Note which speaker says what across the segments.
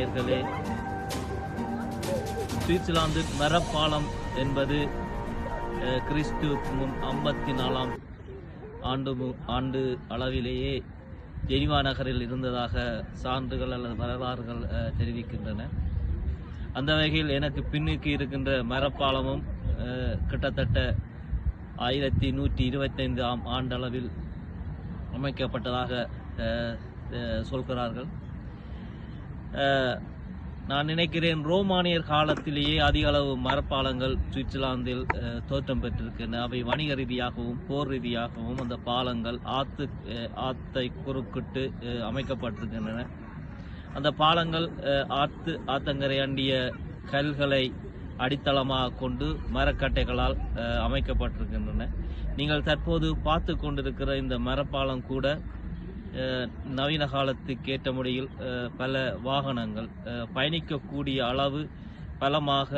Speaker 1: நேயர்களே, சுவிட்சர்லாந்து மரப்பாலம் என்பது கிறிஸ்து முன் 54ஆம் ஆண்டு அளவிலேயே ஜெனிவா நகரில் இருந்ததாக சான்றுகள் அல்லது வரலாறுகள் தெரிவிக்கின்றன. அந்த வகையில் எனக்கு பின்னுக்கு இருக்கின்ற மரப்பாலமும் கிட்டத்தட்ட 1125ஆம் ஆண்டளவில் அமைக்கப்பட்டதாக சொல்கிறார்கள். நான் நினைக்கிறேன் ரோமானியர் காலத்திலேயே அதிக அளவு மரப்பாலங்கள் சுவிட்சர்லாந்தில் தோற்றம் பெற்றிருக்கின்றன. அவை வணிக ரீதியாகவும் போர் ரீதியாகவும் அந்த பாலங்கள் ஆத்தை குறுக்கிட்டு அமைக்கப்பட்டிருக்கின்றன. அந்த பாலங்கள் ஆத்தங்கரை அண்டிய கல்களை அடித்தளமாக கொண்டு மரக்கட்டைகளால் அமைக்கப்பட்டிருக்கின்றன. நீங்கள் தற்போது பார்த்து கொண்டிருக்கிற இந்த மரப்பாலம் கூட நவீன காலத்துக்கு ஏற்ற முறையில் பல வாகனங்கள் பயணிக்கக்கூடிய அளவு பலமாக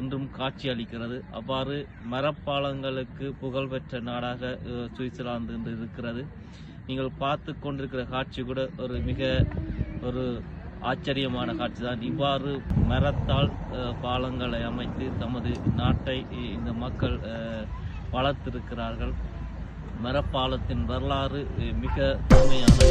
Speaker 1: இன்றும் காட்சி அளிக்கிறது. அவ்வாறு மரப்பாலங்களுக்கு புகழ்பெற்ற நாடாக சுவிட்சர்லாந்து என்று இருக்கிறது. நீங்கள் பார்த்து கொண்டிருக்கிற காட்சி கூட ஒரு ஆச்சரியமான காட்சி தான். இவ்வாறு மரத்தால் பாலங்களை அமைத்து தமது நாட்டை இந்த மக்கள் வளர்த்திருக்கிறார்கள். மரப்பாலத்தின் வரலாறு மிக தொன்மையானது.